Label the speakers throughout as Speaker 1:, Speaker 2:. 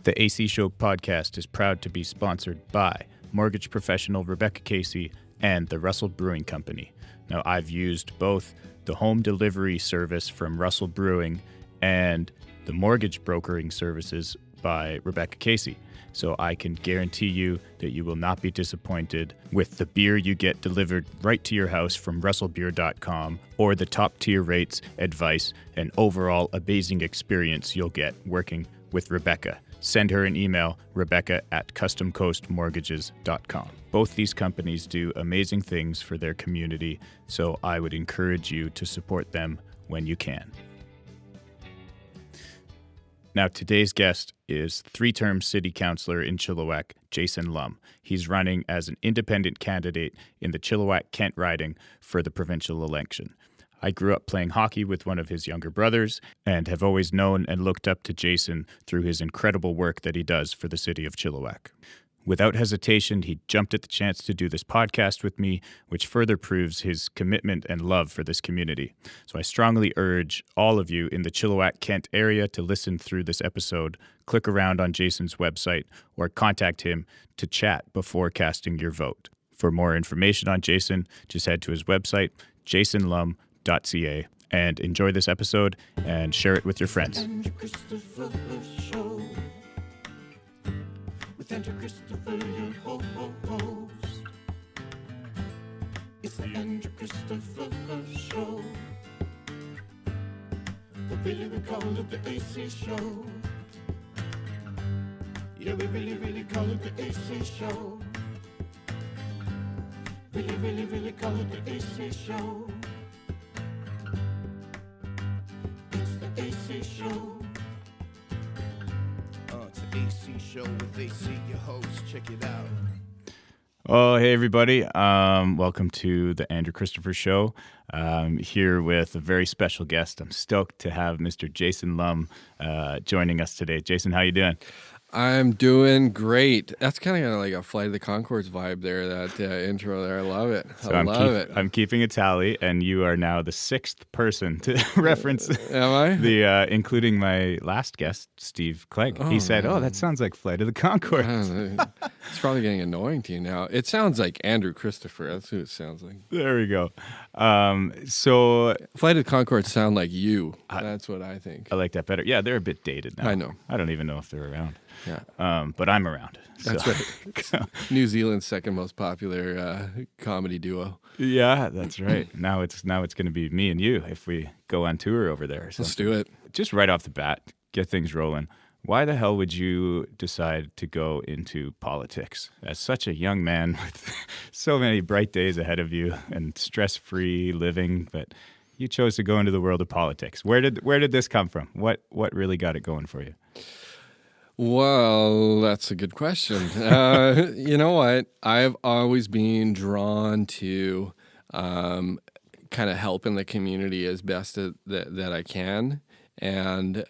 Speaker 1: The AC Show podcast is proud to be sponsored by mortgage professional Rebecca Casey and the Russell Brewing Company. Now, I've used both the home delivery service from Russell Brewing and the mortgage brokering services by Rebecca Casey. So I can guarantee you that you will not be disappointed with the beer you get delivered right to your house from russellbeer.com or the top tier rates, advice, and overall amazing experience you'll get working with Rebecca. Send her an email, rebecca@customcoastmortgages.com. Both these companies do amazing things for their community, so I would encourage you to support them when you can. Now, today's guest is three-term city councilor in Chilliwack, Jason Lum. He's running as an independent candidate in the Chilliwack-Kent riding for the provincial election. I grew up playing hockey with one of his younger brothers and have always known and looked up to Jason through his incredible work that he does for the city of Chilliwack. Without hesitation, he jumped at the chance to do this podcast with me, which further proves his commitment and love for this community. So I strongly urge all of you in the Chilliwack-Kent area to listen through this episode, click around on Jason's website, or contact him to chat before casting your vote. For more information on Jason, just head to his website, jasonlum.ca, and enjoy this episode and share it with your friends.
Speaker 2: Andrew Christopher, your host. It's the Andrew Christopher Show. But really we call it the AC Show. Yeah, we really call it the AC Show. Really call it the AC Show. It's the AC Show. AC Show with AC, your host. Check it out.
Speaker 1: Oh, hey, everybody. Welcome to the Andrew Christopher Show. Here with a very special guest. I'm stoked to have Mr. Jason Lum joining us today. Jason, how you doing?
Speaker 3: I'm doing great. That's kind of like a Flight of the Conchords vibe there, that intro there. I love it.
Speaker 1: I'm keeping a tally, and you are now the sixth person to reference
Speaker 3: Am I?
Speaker 1: the including my last guest, Steve Clegg. He said, "Oh, that sounds like Flight of the Conchords."
Speaker 3: It's probably getting annoying to you now. It sounds like Andrew Christopher. That's who it sounds like.
Speaker 1: There we go. So
Speaker 3: Flight of the Conchords sound like you. That's what I think.
Speaker 1: I like that better. Yeah, they're a bit dated now.
Speaker 3: I know.
Speaker 1: I don't even know if they're around.
Speaker 3: Yeah.
Speaker 1: But I'm around.
Speaker 3: That's right. New Zealand's second most popular comedy duo.
Speaker 1: Yeah, that's right. Now it's going to be me and you if we go on tour over there.
Speaker 3: Let's do it.
Speaker 1: Just right off the bat, get things rolling. Why the hell would you decide to go into politics as such a young man with so many bright days ahead of you and stress-free living? But you chose to go into the world of politics. Where did this come from? What really got it going for you?
Speaker 3: Well, that's a good question. You know what? I've always been drawn to kind of helping the community as best that I can. And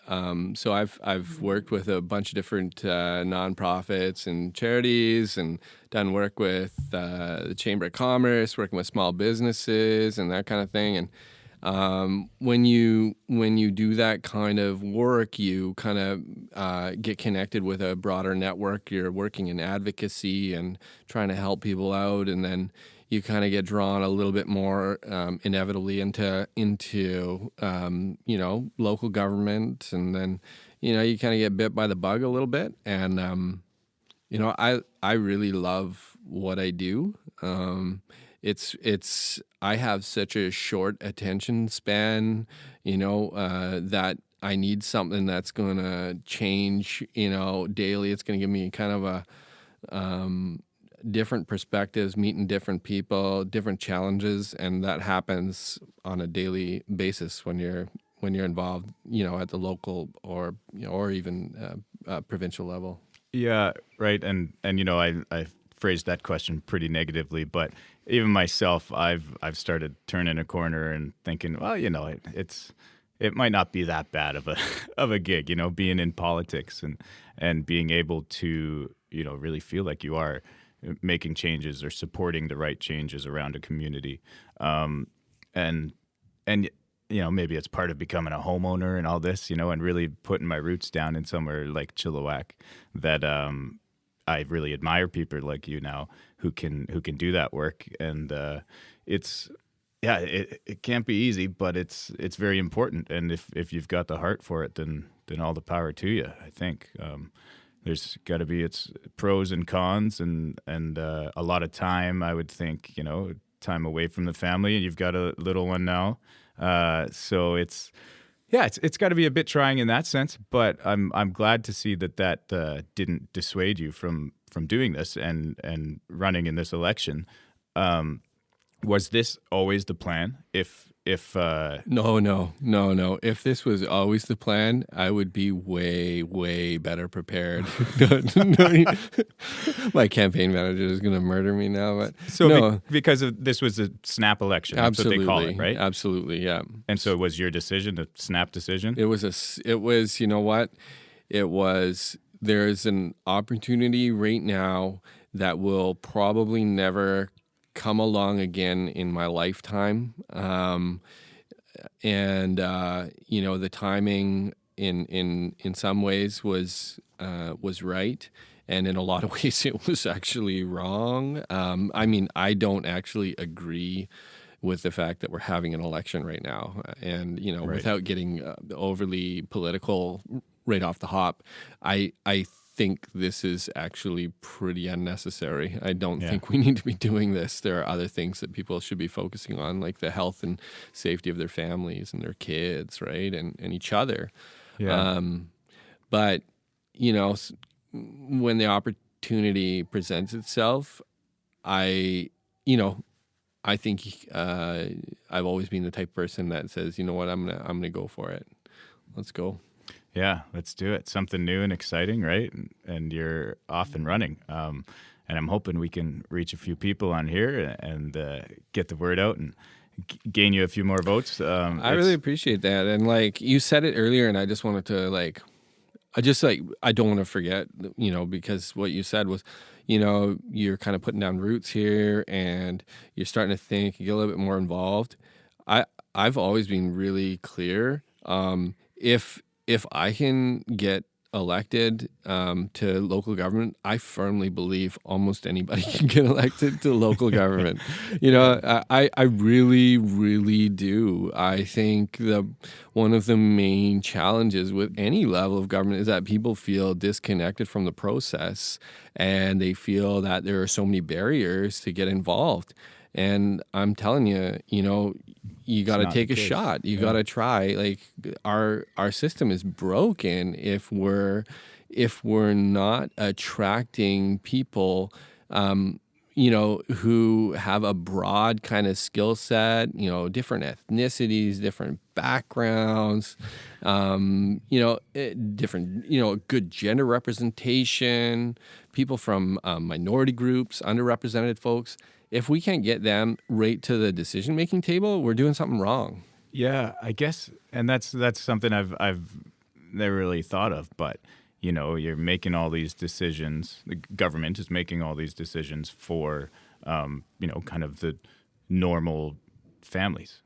Speaker 3: so I've worked with a bunch of different nonprofits and charities and done work with the Chamber of Commerce, working with small businesses and that kind of thing. And when you do that kind of work, you kind of get connected with a broader network. You're working in advocacy and trying to help people out, and then you kind of get drawn a little bit more inevitably into local government, and then you kind of get bit by the bug a little bit. And I really love what I do. I have such a short attention span, that I need something that's going to change, daily. It's going to give me kind of a different perspectives, meeting different people, different challenges, and that happens on a daily basis when you're involved, at the local or even provincial level.
Speaker 1: Yeah, right. And I phrased that question pretty negatively, but even myself, I've started turning a corner and thinking, well, it might not be that bad of a gig, being in politics and being able to, really feel like you are making changes or supporting the right changes around a community. And maybe it's part of becoming a homeowner and all this, and really putting my roots down in somewhere like Chilliwack, that I really admire people like you now who can do that work. And it's it can't be easy, but it's very important. And if you've got the heart for it, then all the power to you. I think there's got to be its pros and cons, and a lot of time. I would think time away from the family, and you've got a little one now, so it's got to be a bit trying in that sense. But I'm glad to see that didn't dissuade you from doing this and running in this election. Was this always the plan?
Speaker 3: No. If this was always the plan, I would be way, way better prepared. My campaign manager is going to murder me now. But
Speaker 1: because this was a snap election, that's what they call it, right?
Speaker 3: Absolutely, yeah.
Speaker 1: And so it was your decision, a snap decision?
Speaker 3: It was, you know what? There's an opportunity right now that will probably never come along again in my lifetime. The timing in some ways was right, and in a lot of ways it was actually wrong. I don't actually agree with the fact that we're having an election right now, and
Speaker 1: Right.
Speaker 3: without getting overly political right off the hop, I think this is actually pretty unnecessary. I don't think we need to be doing this. There are other things that people should be focusing on, like the health and safety of their families and their kids, right? And each other.
Speaker 1: Yeah.
Speaker 3: But, when the opportunity presents itself, I think I've always been the type of person that says, you know what, I'm gonna go for it. Let's go.
Speaker 1: Yeah, let's do it. Something new and exciting, right? And you're off and running. And I'm hoping we can reach a few people on here and get the word out and gain you a few more votes.
Speaker 3: I really appreciate that. And you said it earlier, and I just wanted to I don't want to forget, because what you said was, you're kind of putting down roots here and you're starting to think, you get a little bit more involved. I've always been really clear. If I can get elected to local government, I firmly believe almost anybody can get elected to local government. I really, really do. I think one of the main challenges with any level of government is that people feel disconnected from the process, and they feel that there are so many barriers to get involved. And I'm telling you, you got to take a shot. You got to try. Our system is broken if we're not attracting people, who have a broad kind of skill set, different ethnicities, different backgrounds, different, good gender representation, people from minority groups, underrepresented folks. If we can't get them right to the decision-making table, we're doing something wrong.
Speaker 1: Yeah, I guess, and that's something I've never really thought of. But you're making all these decisions. The government is making all these decisions for kind of the normal families.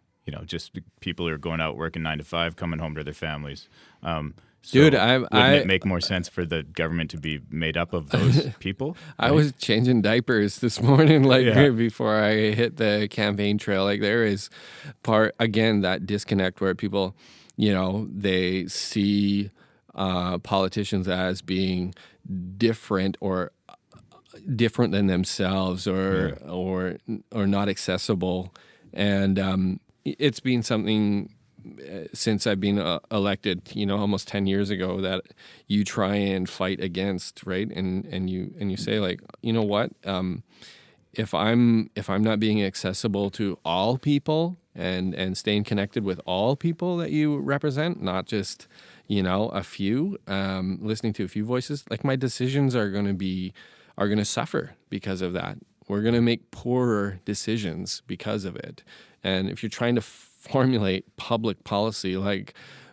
Speaker 1: Just people who are going out working 9 to 5, coming home to their families.
Speaker 3: Dude,
Speaker 1: wouldn't it make more sense for the government to be made up of those people?
Speaker 3: I was changing diapers this morning, before I hit the campaign trail. There is that disconnect where people, they see politicians as being different or different than themselves, or not accessible, and it's been something since I've been elected, almost 10 years ago, that you try and fight against, right? And you say, you know what? If I'm not being accessible to all people and staying connected with all people that you represent, not just a few, listening to a few voices, my decisions are going to suffer because of that. We're going to make poorer decisions because of it. And if you're trying to formulate public policy,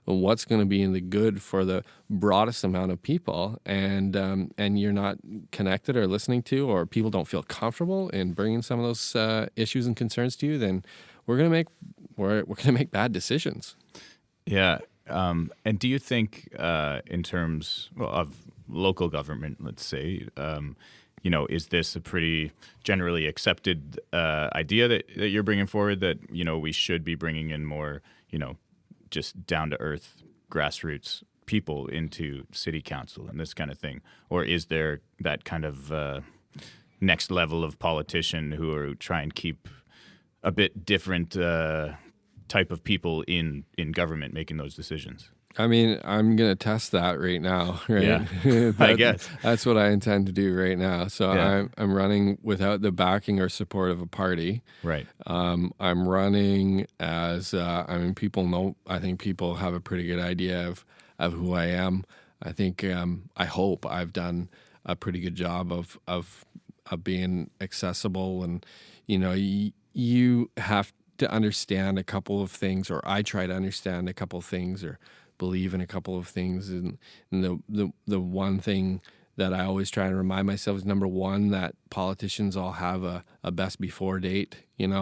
Speaker 3: what's going to be in the good for the broadest amount of people, and you're not connected or listening to, or people don't feel comfortable in bringing some of those issues and concerns to you, then we're going to make we're going to make bad decisions.
Speaker 1: Yeah. And do you think, in terms of local government, let's say, is this a pretty generally accepted idea that you're bringing forward, that, we should be bringing in more, just down to earth grassroots people into city council and this kind of thing? Or is there that kind of next level of politician who are trying to keep a bit different type of people in government making those decisions?
Speaker 3: I mean, I'm going to test that right now, right?
Speaker 1: Yeah, I guess.
Speaker 3: That's what I intend to do right now. So
Speaker 1: Yeah.
Speaker 3: I'm running without the backing or support of a party.
Speaker 1: Right.
Speaker 3: I'm running as, people know, I think people have a pretty good idea of who I am. I think, I hope I've done a pretty good job of being accessible. And, you have to understand a couple of things, or I try to understand a couple of things, or believe in a couple of things. And the one thing that I always try and remind myself is, number one, that politicians all have a best before date, and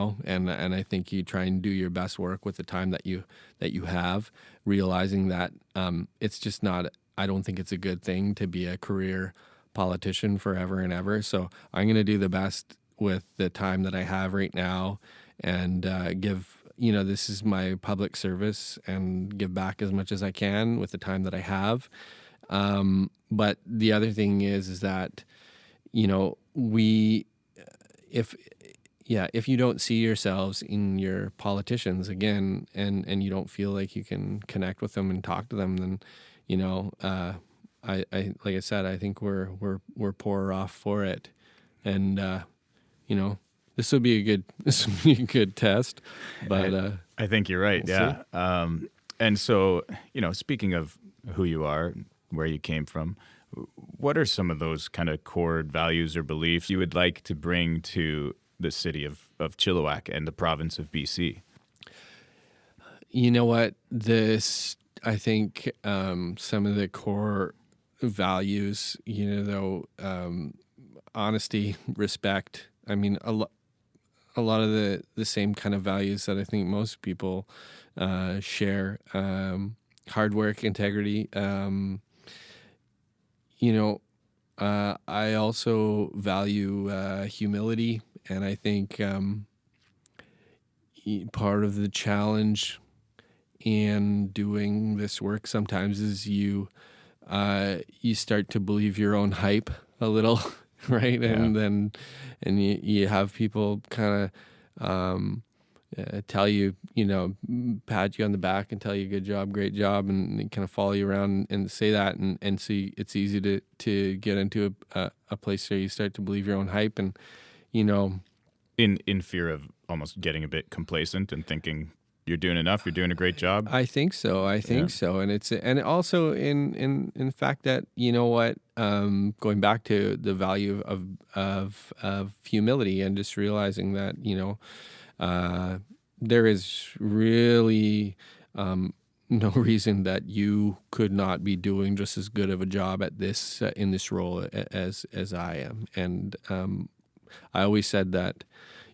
Speaker 3: I think you try and do your best work with the time that you have, realizing that it's just not, I don't think it's a good thing to be a career politician forever and ever. So I'm going to do the best with the time that I have right now, and give, this is my public service, and give back as much as I can with the time that I have. But the other thing is that, if you don't see yourselves in your politicians again, and you don't feel like you can connect with them and talk to them, then, I like I said, I think we're poorer off for it. And, this will be a good test, but
Speaker 1: I think you're right.
Speaker 3: we'll
Speaker 1: Yeah. And so, speaking of who you are, where you came from, what are some of those kind of core values or beliefs you would like to bring to the city of Chilliwack and the province of BC?
Speaker 3: You know what? I think some of the core values, honesty, respect. I mean, a lot of the same kind of values that I think most people share. Hard work, integrity. I also value humility, and I think part of the challenge in doing this work sometimes is you start to believe your own hype a little, right?
Speaker 1: Yeah.
Speaker 3: And you have people kind of tell you, pat you on the back and tell you good job, great job, and they kind of follow you around and say that, and so it's easy to get into a place where you start to believe your own hype, and
Speaker 1: In fear of almost getting a bit complacent and thinking you're doing enough, you're doing a great job.
Speaker 3: I think so. And also in fact that, going back to the value of humility, and just realizing that, there is really no reason that you could not be doing just as good of a job at this in this role as I am. And I always said that,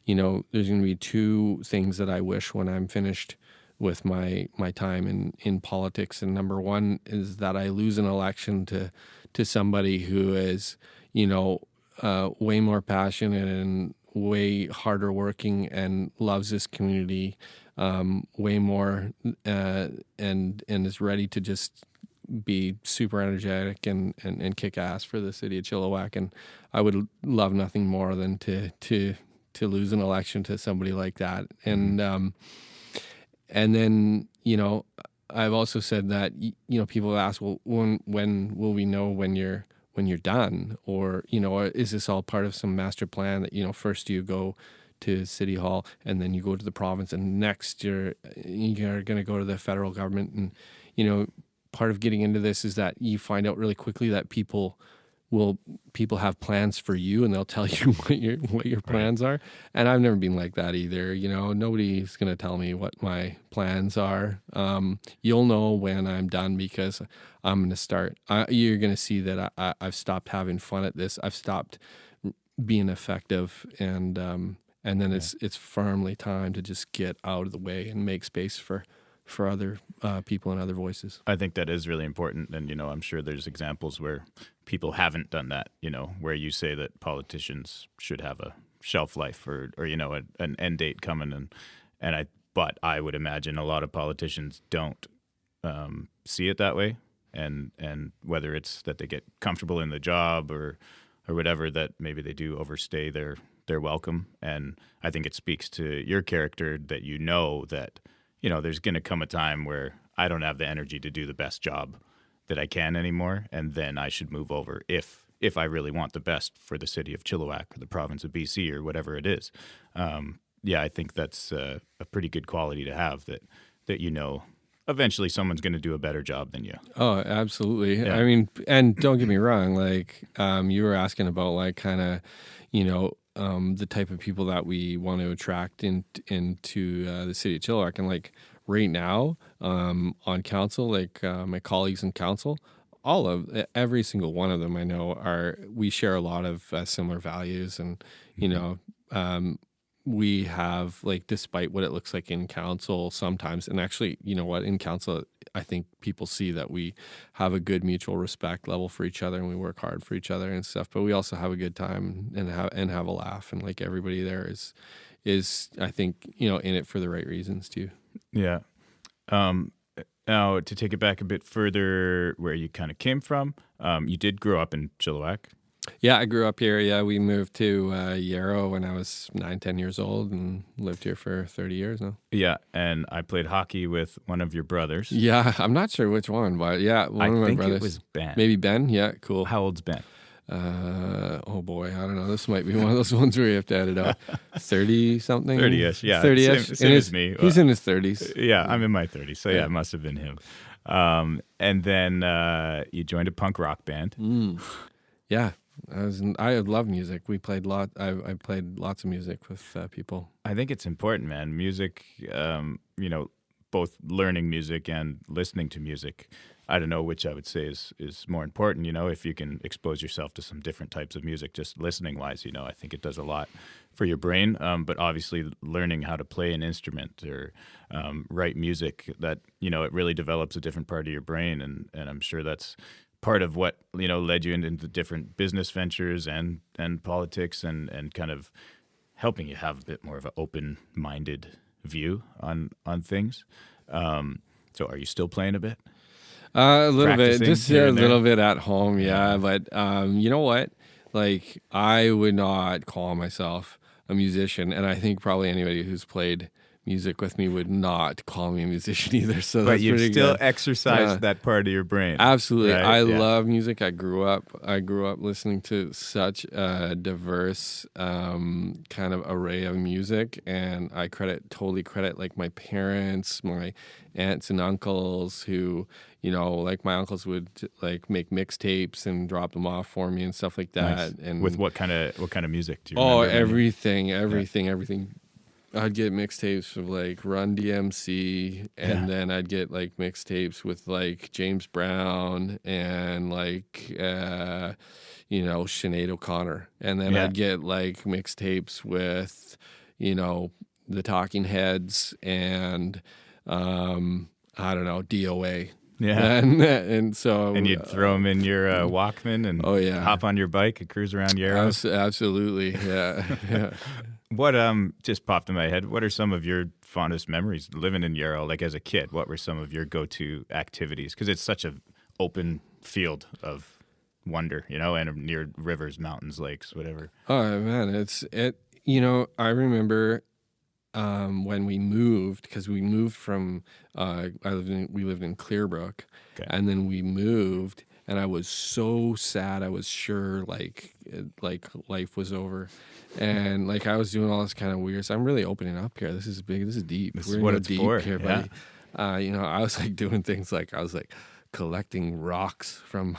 Speaker 3: there's going to be two things that I wish when I'm finished with my time in politics. And number one is that I lose an election to somebody who is, way more passionate and way harder working and loves this community way more, and is ready to just be super energetic and kick ass for the city of Chilliwack. And I would love nothing more than to lose an election to somebody like that. And then, I've also said that, people ask, well, when will we know when you're done? Or, is this all part of some master plan that, first you go to City Hall and then you go to the province, and next you're going to go to the federal government. And, part of getting into this is that you find out really quickly that people have plans for you, and they'll tell you what your plans are. And I've never been like that either. Nobody's going to tell me what my plans are. You'll know when I'm done, because I'm going to start. You're going to see that I've stopped having fun at this. I've stopped being effective, and and then it's firmly time to just get out of the way and make space for other people and other voices.
Speaker 1: I think that is really important. And, I'm sure there's examples where people haven't done that, where you say that politicians should have a shelf life or an end date coming. But I would imagine a lot of politicians don't see it that way. And whether it's that they get comfortable in the job or whatever, that maybe they do overstay their welcome. And I think it speaks to your character that that there's going to come a time where I don't have the energy to do the best job that I can anymore, and then I should move over if I really want the best for the city of Chilliwack or the province of BC or whatever it is. I think that's a pretty good quality to have, that eventually someone's going to do a better job than you.
Speaker 3: Oh, absolutely.
Speaker 1: Yeah.
Speaker 3: I mean, and don't get me wrong, like you were asking about like kind of, the type of people that we want to attract into the city of Chilliwack. And like right now on council, like my colleagues in council, every single one of them I know we share a lot of similar values. And, we have, like, despite what it looks like in council sometimes, and actually, in council, I think people see that we have a good mutual respect level for each other and we work hard for each other and stuff, but we also have a good time and have a laugh, and like everybody there is I think, in it for the right reasons too.
Speaker 1: Yeah. Now, to take it back a bit further, where you kind of came from, you did grow up in Chilliwack.
Speaker 3: Yeah, I grew up here. Yeah, we moved to Yarrow when I was 9-10 years old and lived here for 30 years now.
Speaker 1: Yeah, and I played hockey with one of your brothers.
Speaker 3: Yeah, I'm not sure which one, but yeah, one of my brothers. I think
Speaker 1: it was Ben.
Speaker 3: Maybe Ben? Yeah, cool.
Speaker 1: How old's Ben?
Speaker 3: Oh boy, I don't know. This might be one of those ones where you have to add it up. 30-something?
Speaker 1: 30-ish, yeah.
Speaker 3: 30-ish.
Speaker 1: Same as me.
Speaker 3: He's in his 30s.
Speaker 1: Yeah, I'm in my 30s, so yeah, it must have been him. And then you joined a punk rock band.
Speaker 3: Yeah. I love music. We played I played lots of music with people.
Speaker 1: I think it's important, man. Music, both learning music and listening to music. I don't know which I would say is more important. If you can expose yourself to some different types of music, just listening wise, I think it does a lot for your brain. But obviously, learning how to play an instrument or write music, that it really develops a different part of your brain, and I'm sure that's part of what led you into different business ventures and politics and kind of helping you have a bit more of an open-minded view on things. So are you still playing a bit?
Speaker 3: A little
Speaker 1: Practicing
Speaker 3: bit, just a little bit at home, yeah. But you know what? Like, I would not call myself a musician, and I think probably anybody who's played music with me would not call me a musician either. So
Speaker 1: but
Speaker 3: that's
Speaker 1: you've
Speaker 3: pretty
Speaker 1: still
Speaker 3: good.
Speaker 1: exercised that part of your brain.
Speaker 3: Absolutely.
Speaker 1: Right?
Speaker 3: I love music. I grew up listening to such a diverse kind of array of music, and I totally credit like my parents, my aunts and uncles who, like my uncles would like make mixtapes and drop them off for me and stuff like that.
Speaker 1: Nice.
Speaker 3: And
Speaker 1: with what kind of music do you remember?
Speaker 3: Everything. I'd get mixtapes of like Run DMC, and then I'd get like mixtapes with like James Brown and like Sinead O'Connor, and then I'd get like mixtapes with the Talking Heads and I don't know, DOA.
Speaker 1: Yeah,
Speaker 3: and so
Speaker 1: you'd throw them in your Walkman and hop on your bike and cruise around Yarrow.
Speaker 3: Absolutely, yeah.
Speaker 1: What just popped in my head? What are some of your fondest memories living in Yarrow? Like as a kid, what were some of your go-to activities? Because it's such an open field of wonder, and near rivers, mountains, lakes, whatever.
Speaker 3: Oh man, I remember when we moved, because we moved from we lived in Clearbrook, and then we moved. And I was so sad. I was sure like life was over, and like I was doing all this kind of weird. So I'm really opening up here. This is big. This is deep.
Speaker 1: This is what it's
Speaker 3: deep
Speaker 1: for.
Speaker 3: Here,
Speaker 1: yeah.
Speaker 3: buddy. I was like doing things like I was like collecting rocks from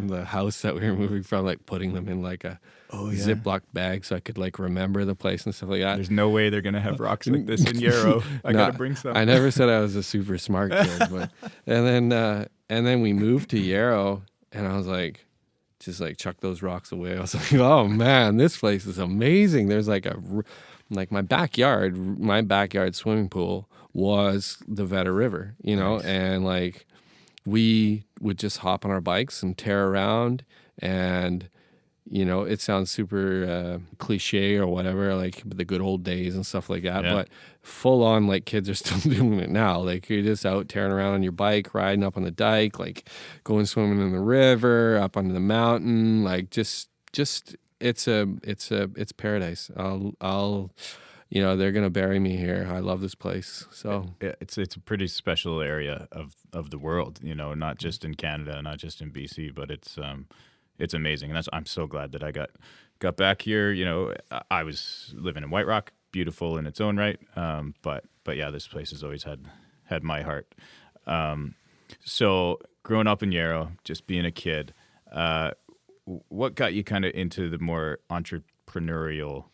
Speaker 3: the house that we were moving from, like putting them in like a Ziploc bag so I could like remember the place and stuff like that.
Speaker 1: There's no way they're gonna have rocks like this in Yarrow. I gotta bring some.
Speaker 3: I never said I was a super smart kid, but and then we moved to Yarrow, and I was like, just like chuck those rocks away. I was like, oh man, this place is amazing. There's like a like my backyard swimming pool was the Veta River,
Speaker 1: Nice.
Speaker 3: and like we would just hop on our bikes and tear around, and it sounds super cliche or whatever, like the good old days and stuff like that.
Speaker 1: Yeah.
Speaker 3: But full on, like kids are still doing it now. Like you're just out tearing around on your bike, riding up on the dike, like going swimming in the river, up onto the mountain. Like just it's paradise. I'll they're gonna bury me here. I love this place. So
Speaker 1: It's a pretty special area of the world, not just in Canada, not just in BC, but it's amazing, and I'm so glad that I got back here. I was living in White Rock, beautiful in its own right, but yeah, this place has always had my heart. So growing up in Yarrow, just being a kid, what got you kind of into the more entrepreneurial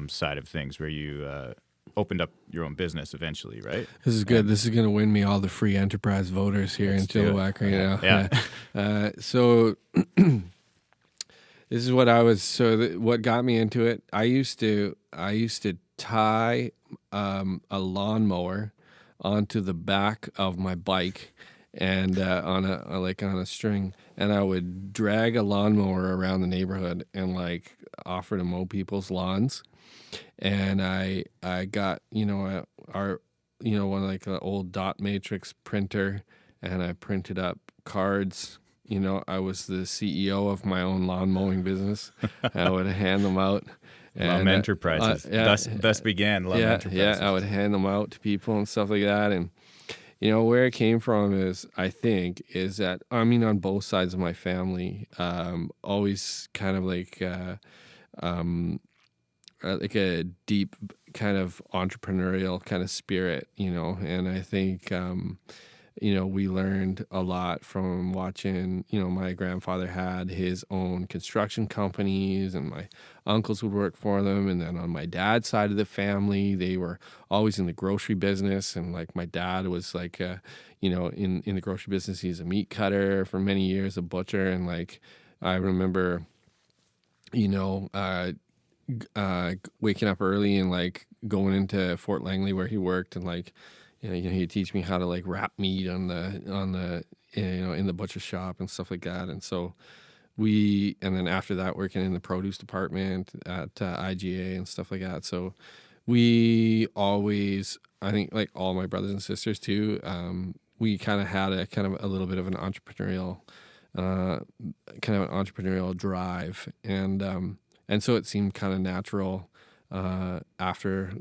Speaker 1: side of things, where you opened up your own business eventually, right?
Speaker 3: this is good. This is gonna win me all the free enterprise voters here in Chilliwack right now.
Speaker 1: Yeah.
Speaker 3: So. This is what what got me into it. I used to tie a lawnmower onto the back of my bike, and on a string, and I would drag a lawnmower around the neighborhood and like offer to mow people's lawns. And I got one of like an old dot matrix printer, and I printed up cards. I was the CEO of my own lawn mowing business. I would hand them out.
Speaker 1: Lum Enterprises. Thus began Lum Enterprises.
Speaker 3: Yeah, I would hand them out to people and stuff like that. And, where it came from is that, on both sides of my family, always kind of like a deep kind of entrepreneurial kind of spirit, and I think, we learned a lot from watching, my grandfather had his own construction companies, and my uncles would work for them. And then on my dad's side of the family, they were always in the grocery business. And like my dad was like, in the grocery business, he's a meat cutter for many years, a butcher. And like, I remember, waking up early and like going into Fort Langley where he worked, and like, he'd teach me how to like wrap meat on the in the butcher shop and stuff like that. And so and then after that, working in the produce department at IGA and stuff like that. So we always, I think like all my brothers and sisters too, we kind of had a little bit of an entrepreneurial drive. And so it seemed kind of natural after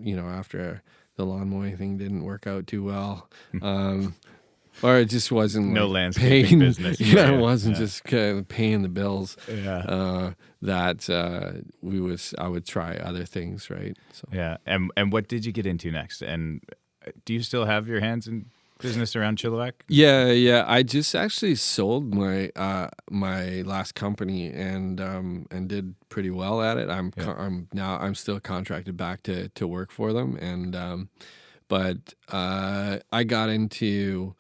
Speaker 3: the lawn mowing thing didn't work out too well, or it just wasn't
Speaker 1: no
Speaker 3: like
Speaker 1: landscaping business.
Speaker 3: Yeah, it wasn't just kind of paying the bills.
Speaker 1: Yeah.
Speaker 3: That I would try other things, right? So
Speaker 1: Yeah, and what did you get into next? And do you still have your hands in business around Chilliwack?
Speaker 3: Yeah. I just actually sold my my last company and did pretty well at it. I'm still contracted back to work for them, and but I got into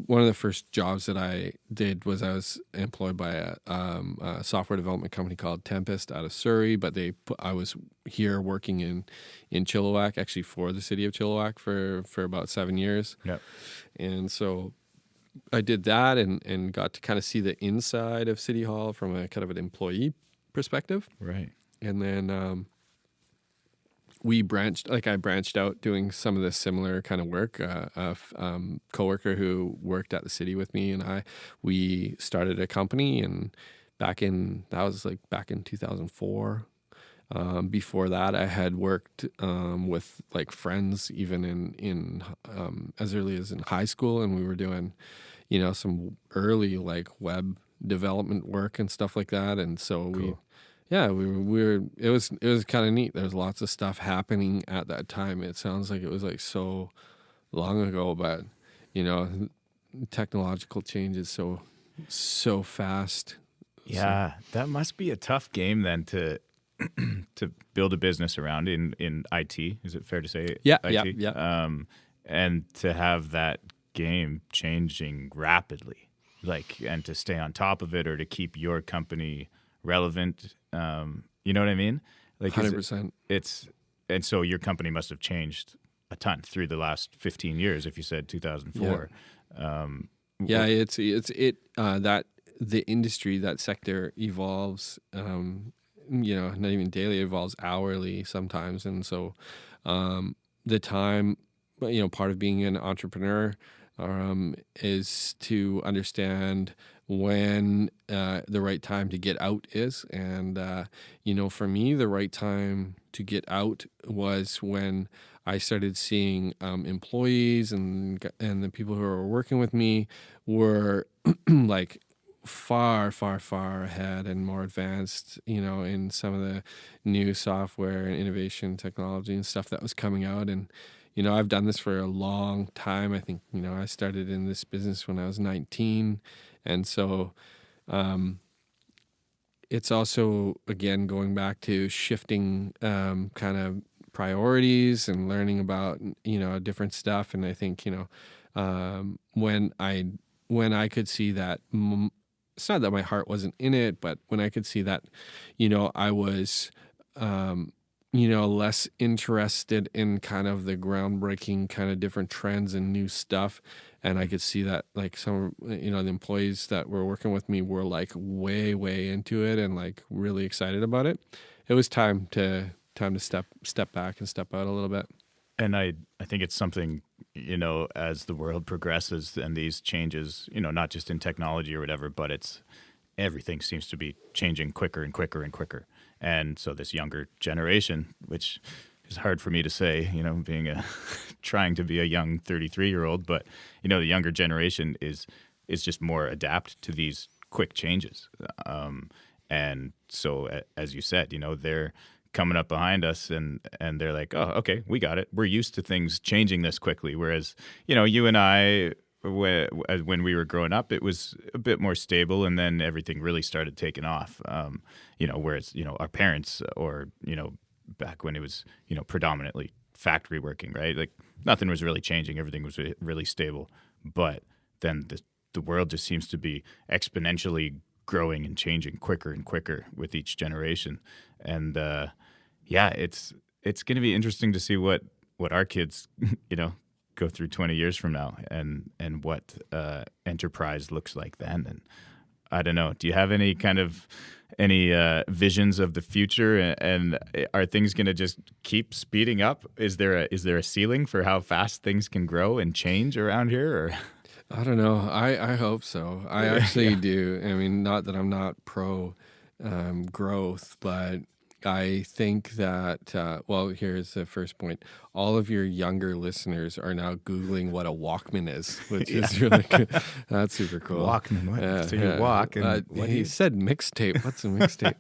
Speaker 3: one of the first jobs that I did was I was employed by a software development company called Tempest out of Surrey, but I was here working in Chilliwack, actually for the city of Chilliwack for about 7 years.
Speaker 1: Yep.
Speaker 3: And so I did that and got to kind of see the inside of City Hall from a kind of an employee perspective.
Speaker 1: Right.
Speaker 3: And then I branched out doing some of the similar kind of work. A coworker who worked at the city with me and we started a company, and back in 2004. Before that, I had worked with like friends even in as early as in high school, and we were doing some early like web development work and stuff like that. And so
Speaker 1: Cool.
Speaker 3: we were it was kind of neat. There's lots of stuff happening at that time. It sounds like it was like so long ago, but technological change is so fast.
Speaker 1: Yeah, that must be a tough game then to build a business around in IT. Is it fair to say?
Speaker 3: Yeah,
Speaker 1: IT?
Speaker 3: yeah.
Speaker 1: And to have that game changing rapidly, and to stay on top of it or to keep your company relevant. You know what I mean?
Speaker 3: 100%.
Speaker 1: and so your company must have changed a ton through the last 15 years. If you said 2004,
Speaker 3: Yeah, it's that the industry, that sector evolves. Not even daily, it evolves hourly sometimes, and so the time, part of being an entrepreneur is to understand when the right time to get out is. And, for me, the right time to get out was when I started seeing employees and the people who were working with me were like far, far, far ahead and more advanced, in some of the new software and innovation technology and stuff that was coming out. And, I've done this for a long time. I think, I started in this business when I was 19. And so it's also, again, going back to shifting kind of priorities and learning about, different stuff. And I think, when I could see that, it's not that my heart wasn't in it, but when I could see that, I was, less interested in kind of the groundbreaking kind of different trends and new stuff. And I could see that like some, the employees that were working with me were like way, way into it and like really excited about it. It was time to step back and step out a little bit.
Speaker 1: And I think it's something, as the world progresses and these changes, not just in technology or whatever, but everything seems to be changing quicker and quicker and quicker. And so this younger generation, which is hard for me to say, being trying to be a young 33-year-old, but, the younger generation is just more adapt to these quick changes. And so, as you said, they're coming up behind us and they're like, oh, okay, we got it. We're used to things changing this quickly. Whereas, you and I, when we were growing up, it was a bit more stable, and then everything really started taking off. Whereas, our parents or, back when it was, predominantly factory working, right? Like nothing was really changing. Everything was really stable. But then the world just seems to be exponentially growing and changing quicker and quicker with each generation. And it's going to be interesting to see what our kids, go through 20 years from now and what enterprise looks like then. And I don't know, do you have any visions of the future, and are things going to just keep speeding up? Is there a ceiling for how fast things can grow and change around here? Or
Speaker 3: I don't know. I hope so. I actually do. I mean, not that I'm not pro growth, but I think that, here's the first point. All of your younger listeners are now Googling what a Walkman is, which is really good. That's super cool.
Speaker 1: Walkman, what? So you walk and
Speaker 3: he said mixtape. What's a mixtape?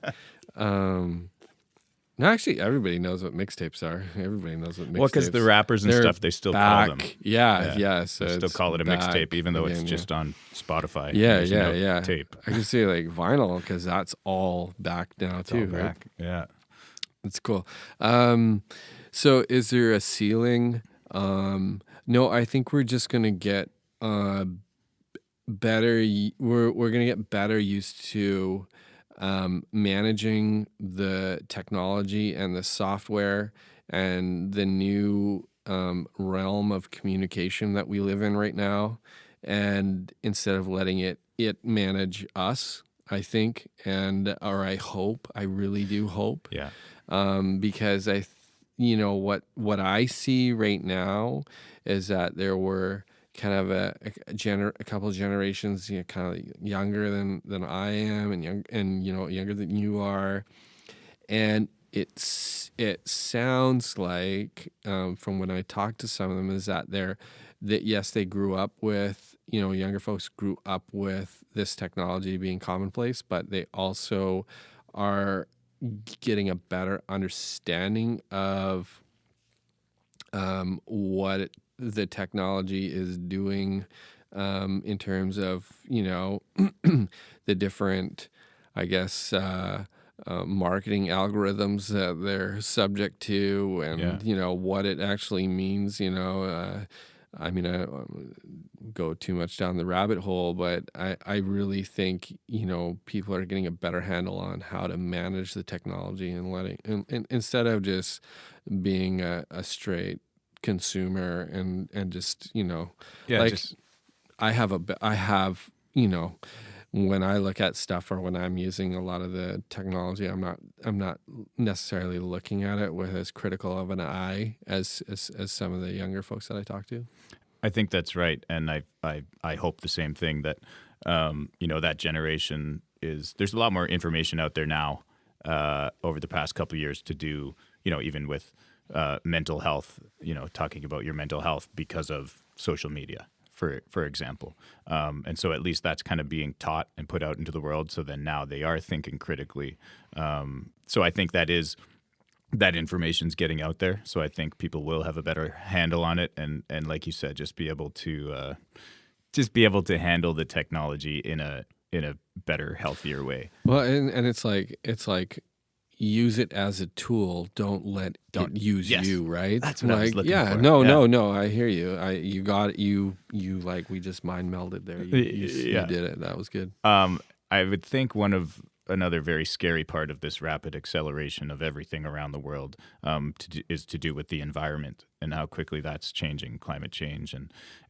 Speaker 3: No, actually, everybody knows what mixtapes are. Everybody knows what mixtapes are.
Speaker 1: Well, because the rappers and stuff, they still call them.
Speaker 3: Yeah. So
Speaker 1: they still call it a mixtape, even though it's just on Spotify.
Speaker 3: Yeah.
Speaker 1: Tape.
Speaker 3: I can say like vinyl, because that's all back now too.
Speaker 1: All back. Right? Yeah.
Speaker 3: That's cool. So is there a ceiling? No, I think we're just going to get better. We're going to get better used to managing the technology and the software and the new realm of communication that we live in right now. And instead of letting it manage us, I think, or I hope, I really do hope.
Speaker 1: Yeah.
Speaker 3: Because what I see right now is that there were kind of a couple of generations, kind of younger than I am, and younger than you are, and it sounds like from when I talk to some of them is that yes, they grew up with, younger folks grew up with this technology being commonplace, but they also are getting a better understanding of what the technology is doing in terms of, the different, I guess, marketing algorithms that they're subject to, and, what it actually means, I mean, I don't go too much down the rabbit hole, but I really think, people are getting a better handle on how to manage the technology and and instead of just being a straight consumer and just,
Speaker 1: Yeah,
Speaker 3: like
Speaker 1: just
Speaker 3: I have, when I look at stuff or when I'm using a lot of the technology, I'm not necessarily looking at it with as critical of an eye as some of the younger folks that I talk to.
Speaker 1: I think that's right, and I hope the same thing that that generation is. There's a lot more information out there now over the past couple of years to do even with mental health. Talking about your mental health because of social media, for example, and so at least that's kind of being taught and put out into the world. So then now they are thinking critically. So I think that information's getting out there, so I think people will have a better handle on it, and like you said, just be able to handle the technology in a better, healthier way.
Speaker 3: Well, and it's like use it as a tool. Don't let
Speaker 1: Don't-
Speaker 3: it use
Speaker 1: yes,
Speaker 3: you. Right?
Speaker 1: that's what I was looking
Speaker 3: yeah,
Speaker 1: for.
Speaker 3: no,
Speaker 1: Yeah.
Speaker 3: no. I hear you. You got it. You like we just mind melded there. You
Speaker 1: Yeah.
Speaker 3: did it. That was good.
Speaker 1: I would think another very scary part of this rapid acceleration of everything around the world is to do with the environment and how quickly that's changing, climate change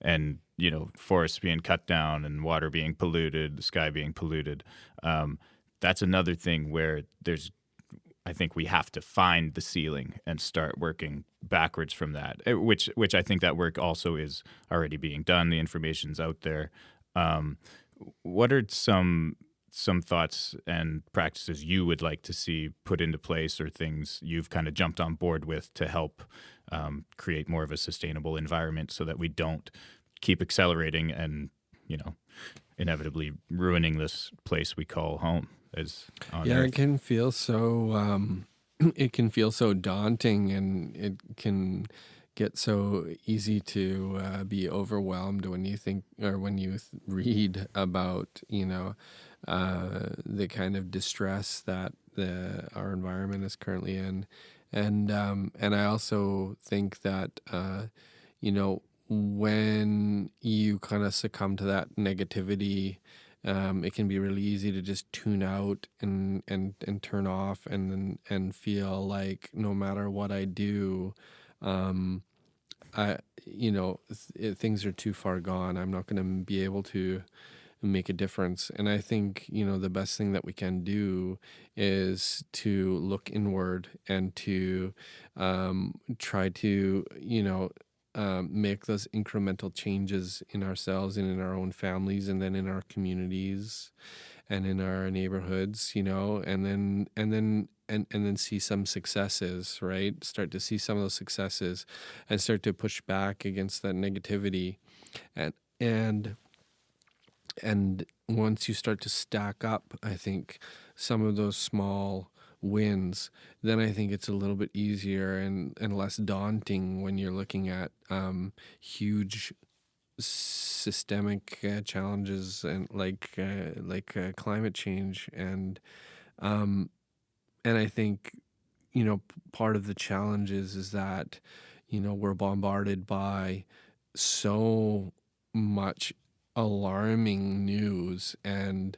Speaker 1: and forests being cut down and water being polluted, the sky being polluted. That's another thing where I think we have to find the ceiling and start working backwards from that, which I think that work also is already being done. The information's out there. What are some thoughts and practices you would like to see put into place, or things you've kind of jumped on board with to help create more of a sustainable environment so that we don't keep accelerating and, inevitably ruining this place we call home as on
Speaker 3: Yeah,
Speaker 1: Earth?
Speaker 3: it can feel so. It can feel so daunting, and it can get so easy to be overwhelmed when you think or when you read about the kind of distress that our environment is currently in, and I also think that when you kind of succumb to that negativity, it can be really easy to just tune out and turn off and feel like no matter what I do, um, things are too far gone. I'm not going to be able to make a difference. And I think, the best thing that we can do is to look inward and to try to, make those incremental changes in ourselves and in our own families and then in our communities and in our neighborhoods, and then see some successes, right? Start to see some of those successes and start to push back against that negativity. And and once you start to stack up, I think some of those small wins, then I think it's a little bit easier and less daunting when you're looking at huge systemic challenges and like climate change um, and I think part of the challenge is that we're bombarded by so much alarming news, and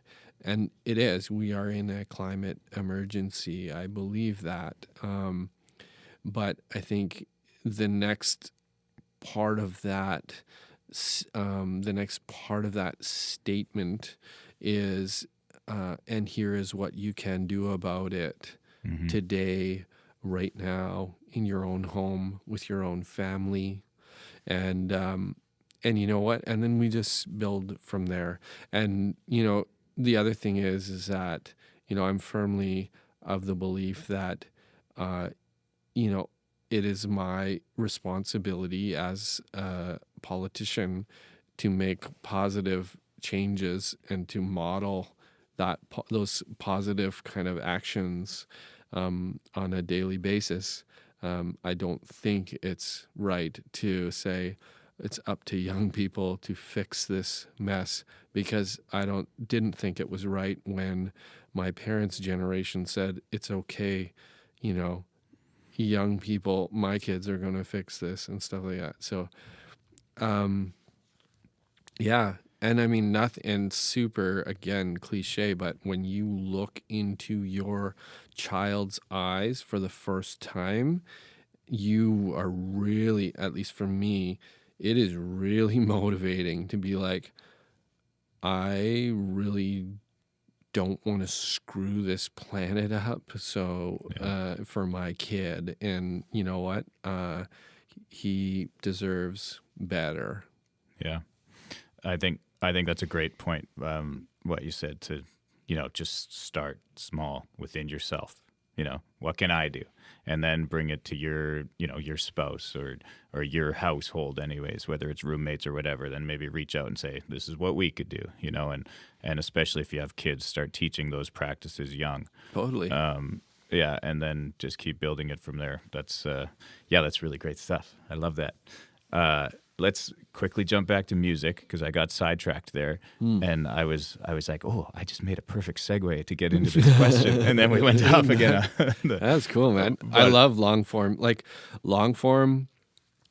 Speaker 3: it is, we are in a climate emergency. I believe that, but I think the next part of that statement is and here is what you can do about it
Speaker 1: Mm-hmm.
Speaker 3: today, right now, in your own home with your own family, and you know what? And then we just build from there. And the other thing is that I'm firmly of the belief that it is my responsibility as a politician to make positive changes and to model those positive kind of actions on a daily basis. I don't think it's right to say it's up to young people to fix this mess, because I didn't think it was right when my parents' generation said it's okay, young people, my kids are going to fix this and stuff like that. So Yeah. And I mean, nothing, and super, again, cliche, but when you look into your child's eyes for the first time, you are really, at least for me, it is really motivating to be like, I really don't want to screw this planet up. So, for my kid, and you know what? He deserves better.
Speaker 1: Yeah. I think that's a great point. What you said, to, just start small within yourself. What can I do? And then bring it to your spouse or your household anyways, whether it's roommates or whatever, then maybe reach out and say, this is what we could do, and especially if you have kids, start teaching those practices young.
Speaker 3: Totally.
Speaker 1: Yeah. And then just keep building it from there. That's really great stuff. I love that. Let's quickly jump back to music, because I got sidetracked there, and I was like, oh, I just made a perfect segue to get into this question, and then we went off again.
Speaker 3: That's cool, man. I love long form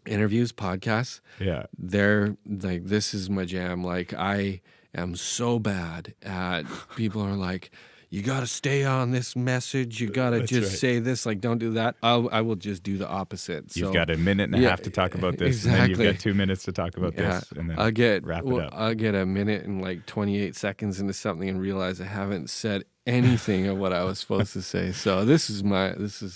Speaker 3: interviews, podcasts.
Speaker 1: Yeah,
Speaker 3: they're like, this is my jam. Like, I am so bad at people are like, you got to stay on this message. You got to just say this. Like, don't do that. I will just do the opposite.
Speaker 1: You've got a minute and a half to talk about this.
Speaker 3: Exactly.
Speaker 1: And then you've got 2 minutes to talk about this. And then wrap it up.
Speaker 3: I'll get a minute and like 28 seconds into something and realize I haven't said anything of what I was supposed to say. So this is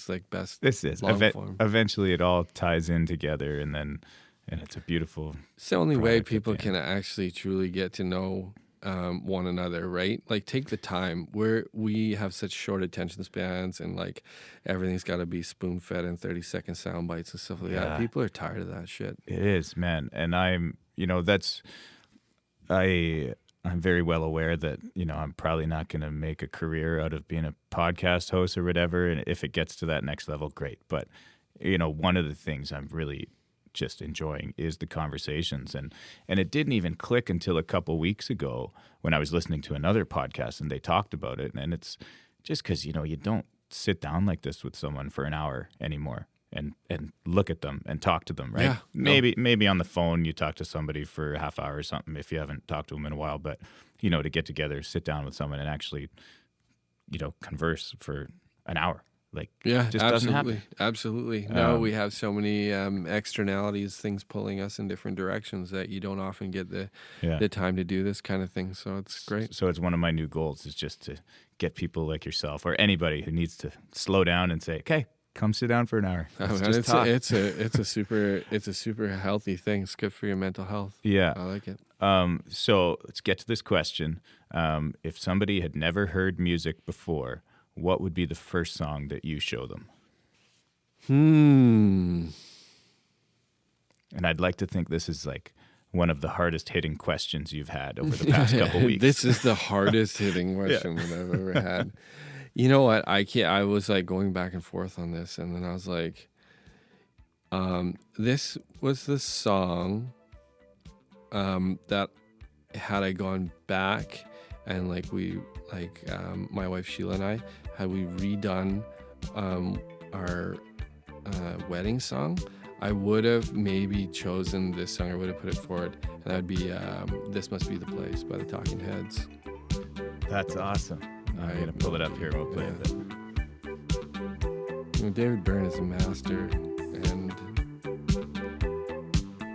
Speaker 3: like best.
Speaker 1: This is
Speaker 3: long form.
Speaker 1: Eventually it all ties in together, and it's a beautiful.
Speaker 3: It's the only way people can actually truly get to know one another, right? Like, take the time. We have such short attention spans, and like everything's got to be spoon fed in 30-second sound bites and stuff like that. People are tired of that shit.
Speaker 1: It is, man. And I'm very well aware that, I'm probably not going to make a career out of being a podcast host or whatever. And if it gets to that next level, great. But, one of the things I'm really just enjoying is the conversations, and it didn't even click until a couple weeks ago when I was listening to another podcast and they talked about it. And it's just because you don't sit down like this with someone for an hour anymore and look at them and talk to them, right?
Speaker 3: Yeah,
Speaker 1: maybe on the phone you talk to somebody for a half hour or something if you haven't talked to them in a while, but to get together, sit down with someone and actually converse for an hour. Like, just doesn't happen.
Speaker 3: Absolutely. No, we have so many externalities, things pulling us in different directions that you don't often get the time to do this kind of thing. So it's great.
Speaker 1: So it's one of my new goals, is just to get people like yourself or anybody who needs to slow down and say, okay, come sit down for an hour.
Speaker 3: It's a super healthy thing. It's good for your mental health.
Speaker 1: Yeah.
Speaker 3: I like it.
Speaker 1: So let's get to this question. If somebody had never heard music before, what would be the first song that you show them? And I'd like to think this is like one of the hardest hitting questions you've had over the past couple weeks.
Speaker 3: This is the hardest hitting question that I've ever had. You know what? I was like going back and forth on this, and then I was like, this was the song that had I gone back and my wife Sheila and I, had we redone our wedding song, I would have maybe chosen this song. I would have put it forward, and that would be This Must Be the Place by the Talking Heads.
Speaker 1: That's awesome. I'm going to pull it up here and we'll play it.
Speaker 3: David Byrne is a master, and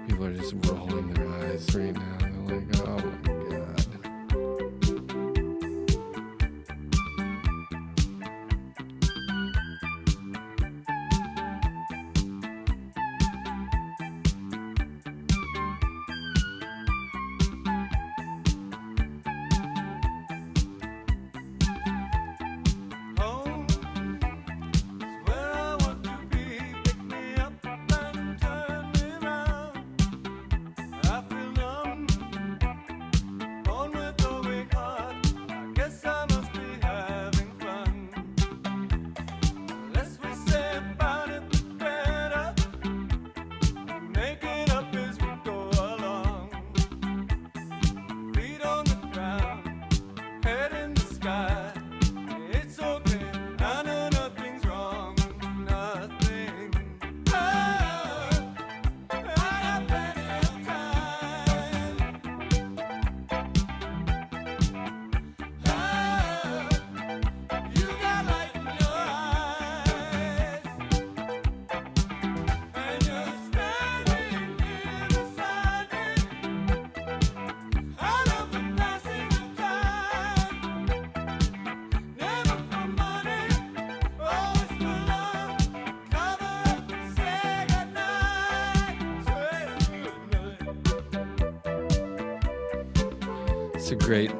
Speaker 3: people are just rolling their eyes right now. They're like, oh my God. There's a great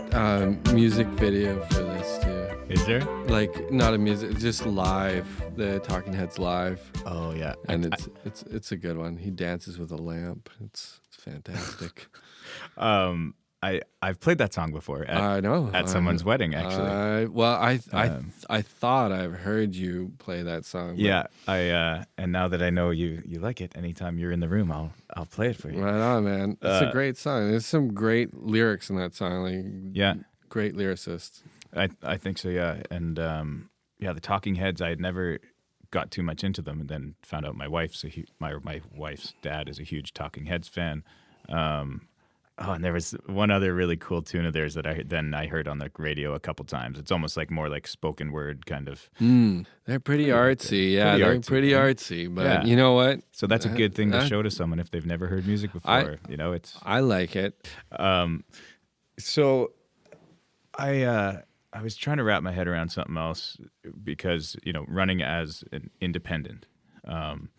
Speaker 3: music video for this too.
Speaker 1: Is there?
Speaker 3: Like not a music, just live. The Talking Heads live,
Speaker 1: Oh yeah,
Speaker 3: and it's a good one. He dances with a lamp. It's fantastic.
Speaker 1: I've played that song before.
Speaker 3: I know
Speaker 1: at someone's wedding actually.
Speaker 3: I thought I've heard you play that song. But
Speaker 1: Yeah, and now that I know you like it, anytime you're in the room, I'll play it for you.
Speaker 3: right on, man. It's a great song. There's some great lyrics in that song. Like
Speaker 1: Yeah,
Speaker 3: great lyricists.
Speaker 1: I think so. Yeah, and the Talking Heads. I had never got too much into them, and then found out my wife's my wife's dad is a huge Talking Heads fan. And there was one other really cool tune of theirs that I heard on the radio a couple times. It's almost like more like spoken word kind of.
Speaker 3: They're pretty artsy. Yeah,
Speaker 1: Pretty
Speaker 3: they're
Speaker 1: artsy,
Speaker 3: pretty
Speaker 1: yeah.
Speaker 3: artsy. But
Speaker 1: Yeah.
Speaker 3: you know what?
Speaker 1: So that's a good thing to show to someone if they've never heard music before. It's
Speaker 3: I like it.
Speaker 1: so I was trying to wrap my head around something else because running as an independent, and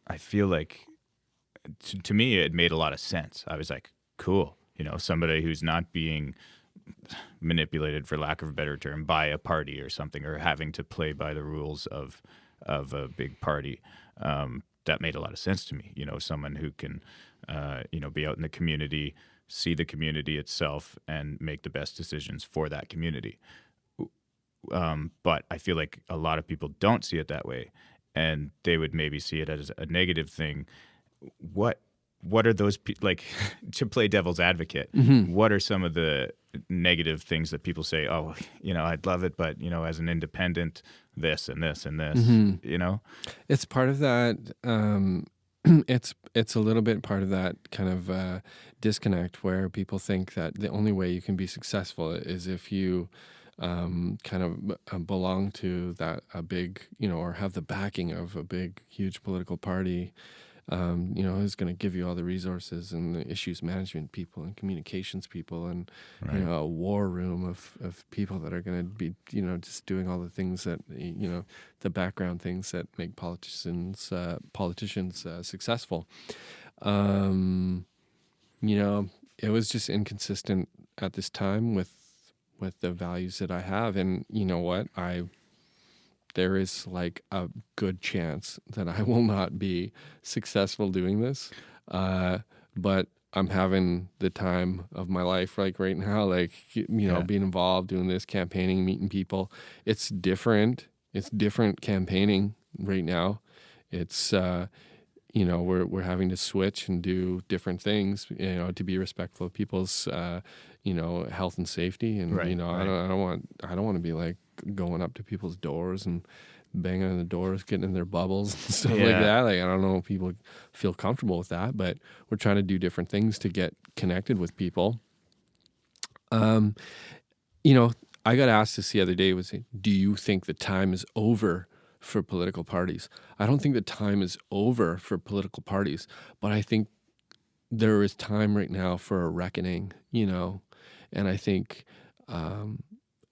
Speaker 1: I feel like to me it made a lot of sense. I was like, cool, somebody who's not being manipulated, for lack of a better term, by a party or something, or having to play by the rules of a big party. That made a lot of sense to me. Someone who can, be out in the community, see the community itself, and make the best decisions for that community. But I feel like a lot of people don't see it that way, and they would maybe see it as a negative thing. What are those like to play devil's advocate? What are some of the negative things that people say? Oh, I'd love it, but as an independent, this and this and this.
Speaker 3: It's part of that. It's a little bit part of that kind of disconnect where people think that the only way you can be successful is if you kind of belong to a big, or have the backing of a big, huge political party. Who's going to give you all the resources and the issues management people and communications people and a war room of people that are going to be just doing all the things that the background things that make politicians successful. It was just inconsistent at this time with the values that I have, and you know what, there is like a good chance that I will not be successful doing this. But I'm having the time of my life, like right now, like, being involved, doing this, campaigning, meeting people. It's different. It's different campaigning right now. It's, we're having to switch and do different things, to be respectful of people's, health and safety. And, I don't want to be like going up to people's doors and banging on the doors, getting in their bubbles and stuff like that. Like, I don't know if people feel comfortable with that, but we're trying to do different things to get connected with people. I got asked this the other day, do you think the time is over for political parties? I don't think the time is over for political parties, but I think there is time right now for a reckoning, and I think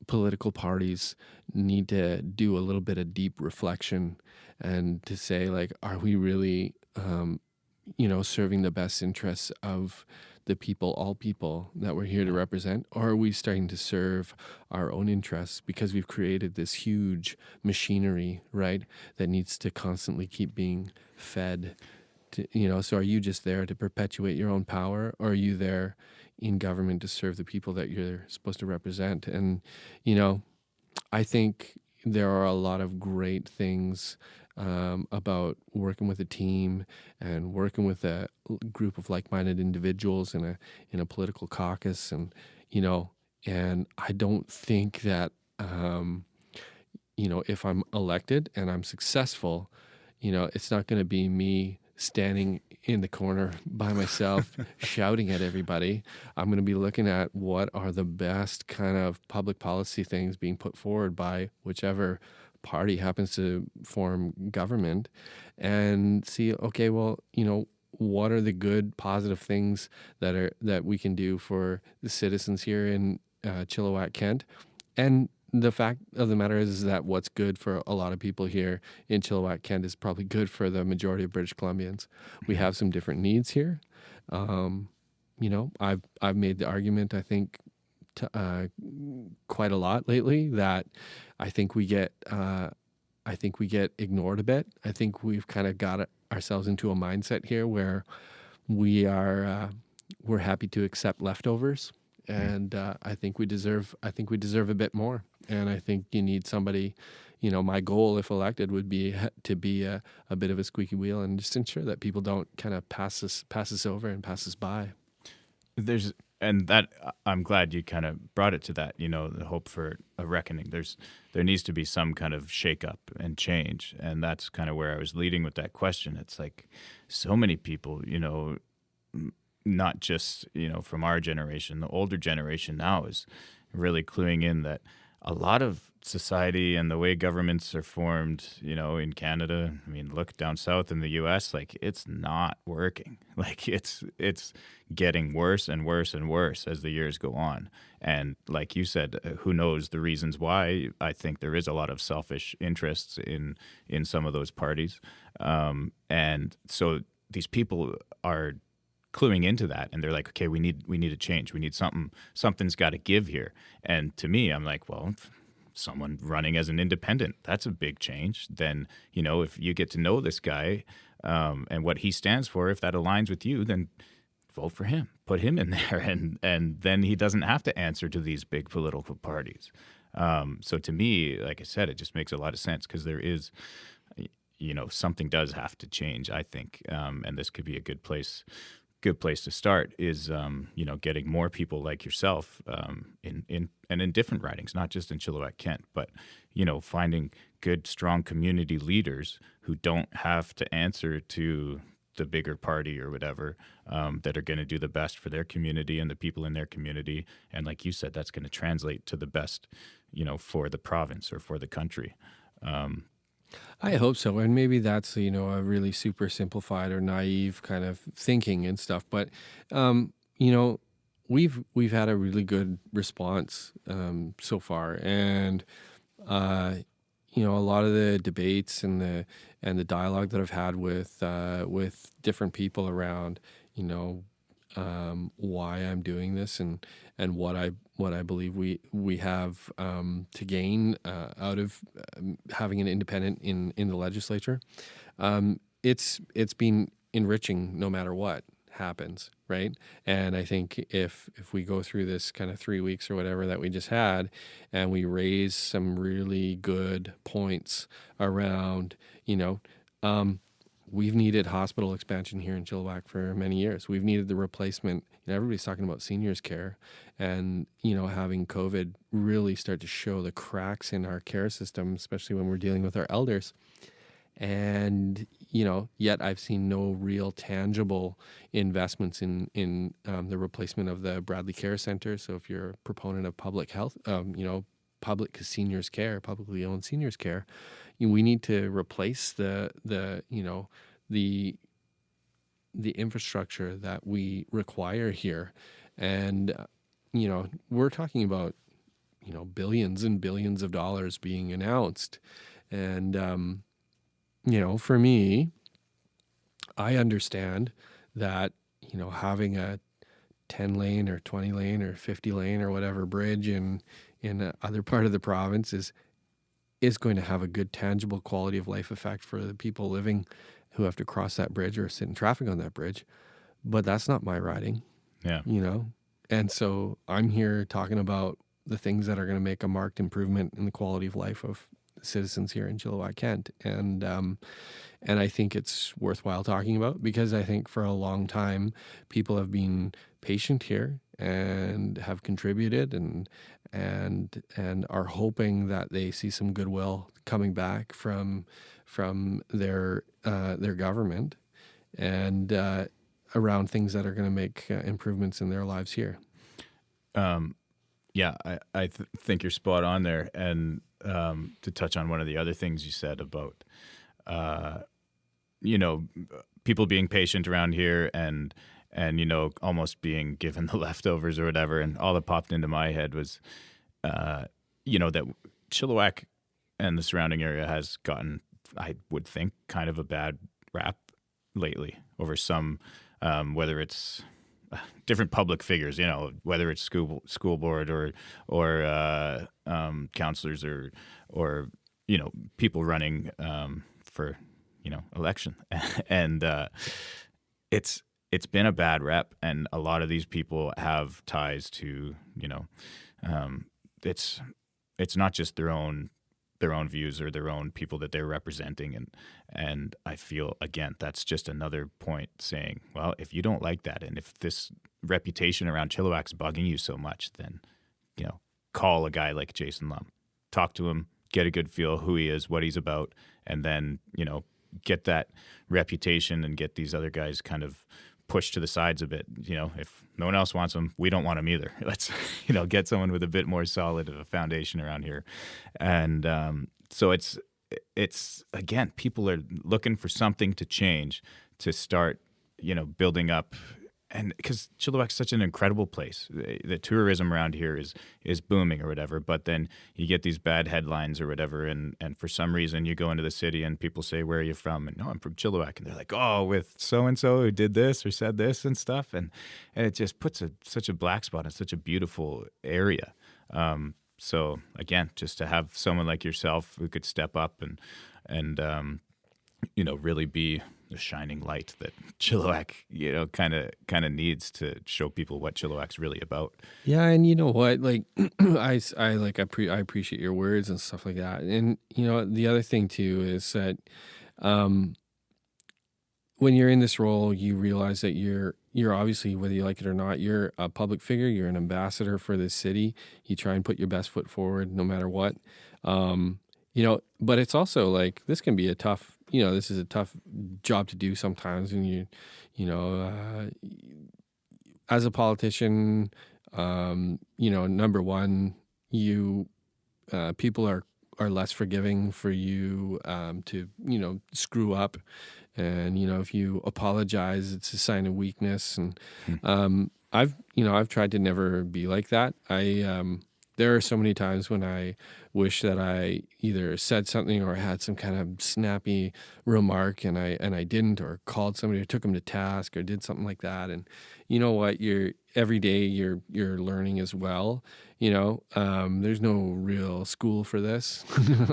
Speaker 3: political parties need to do a little bit of deep reflection and to say, like, are we really, serving the best interests of the people, all people that we're here to represent? Or are we starting to serve our own interests because we've created this huge machinery, right, that needs to constantly keep being fed? So are you just there to perpetuate your own power, or are you there in government to serve the people that you're supposed to represent? And, I think there are a lot of great things about working with a team and working with a group of like-minded individuals in a political caucus, and and I don't think that if I'm elected and I'm successful, it's not going to be me standing in the corner by myself shouting at everybody. I'm going to be looking at what are the best kind of public policy things being put forward by whichever party happens to form government, and see, okay, well, what are the good positive things that we can do for the citizens here in Chilliwack, Kent. And the fact of the matter is that what's good for a lot of people here in Chilliwack, Kent is probably good for the majority of British Columbians. We have some different needs here. I've made the argument, I think, quite a lot lately, that I think we get ignored a bit. I think we've kind of got ourselves into a mindset here where we're happy to accept leftovers, and I think we deserve a bit more. And I think you need somebody. My goal, if elected, would be to be a bit of a squeaky wheel and just ensure that people don't kind of pass us over and pass us by.
Speaker 1: I'm glad you kind of brought it to that, the hope for a reckoning. There needs to be some kind of shakeup and change. And that's kind of where I was leading with that question. It's like so many people, not just, from our generation, the older generation now is really cluing in that a lot of society and the way governments are formed, in Canada, I mean, look down south in the US, like it's not working. Like it's getting worse and worse and worse as the years go on. And like you said, who knows the reasons why? I think there is a lot of selfish interests in some of those parties. And so these people are cluing into that, and they're like, okay, we need a change. We need something's got to give here. And to me, I'm like, well, someone running as an independent, that's a big change. Then, if you get to know this guy and what he stands for, if that aligns with you, then vote for him, put him in there, and then he doesn't have to answer to these big political parties. So to me, like I said, it just makes a lot of sense, because there is, something does have to change, I think, and this could be a good place to start is, getting more people like yourself in different ridings, not just in Chilliwack, Kent, but, finding good, strong community leaders who don't have to answer to the bigger party or whatever, that are going to do the best for their community and the people in their community. And like you said, that's going to translate to the best, for the province or for the country.
Speaker 3: I hope so. And maybe that's, a really super simplified or naive kind of thinking and stuff. But, we've had a really good response so far. And, a lot of the debates and the dialogue that I've had with different people around, why I'm doing this and what I believe we have to gain out of having an independent in the legislature. It's been enriching no matter what happens, right? And I think if we go through this kind of 3 weeks or whatever that we just had, and we raise some really good points around, we've needed hospital expansion here in Chilliwack for many years. We've needed the replacement. Everybody's talking about seniors care, and having COVID really start to show the cracks in our care system, especially when we're dealing with our elders. And yet I've seen no real tangible investments in the replacement of the Bradley Care Center. So if you're a proponent of public health, public seniors care, publicly owned seniors care, we need to replace the infrastructure that we require here. And we're talking about billions and billions of dollars being announced. And for me, I understand that having a 10 lane or 20 lane or 50 lane or whatever bridge in other part of the province is going to have a good tangible quality of life effect for the people living who have to cross that bridge or sit in traffic on that bridge. But that's not my riding.
Speaker 1: Yeah.
Speaker 3: And so I'm here talking about the things that are going to make a marked improvement in the quality of life of citizens here in Chilliwack, Kent. And I think it's worthwhile talking about, because I think for a long time people have been patient here and have contributed and are hoping that they see some goodwill coming back from their government and around things that are going to make improvements in their lives here.
Speaker 1: Yeah, I think you're spot on there. And to touch on one of the other things you said about, people being patient around here and almost being given the leftovers or whatever. And all that popped into my head was, that Chilliwack and the surrounding area has gotten, I would think, kind of a bad rap lately over some, whether it's different public figures, whether it's school board or counselors or people running for election, and it's been a bad rep, and a lot of these people have ties to it's not just their own views or their own people that they're representing, and I feel, again, that's just another point saying, well, if you don't like that, and if this reputation around Chilliwack's bugging you so much, then call a guy like Jason Lum, talk to him, get a good feel who he is, what he's about, and then get that reputation and get these other guys kind of pushed to the sides a bit. If no one else wants them, we don't want them either. Let's get someone with a bit more solid of a foundation around here. And so it's again, people are looking for something to change, to start building up. And because Chilliwack's such an incredible place, the tourism around here is booming or whatever, but then you get these bad headlines or whatever, and for some reason you go into the city and people say, where are you from? And no, I'm from Chilliwack. And they're like, oh, with so-and-so who did this or said this and stuff. And it just puts such a black spot in such a beautiful area. So again, just to have someone like yourself who could step up and really be the shining light that Chilliwack, kind of needs to show people what Chilliwack's really about.
Speaker 3: Yeah, and you know what? Like, I appreciate your words and stuff like that. And the other thing too is that, when you're in this role, you realize that you're obviously, whether you like it or not, you're a public figure. You're an ambassador for this city. You try and put your best foot forward, no matter what. But it's also like, this can be a tough. This is a tough job to do sometimes when as a politician, number one, people are less forgiving for you to screw up, and if you apologize, it's a sign of weakness. And I've tried to never be like that. There are so many times when I wish that I either said something or had some kind of snappy remark and I didn't, or called somebody or took them to task or did something like that. And you know what? Every day you're learning as well. There's no real school for this.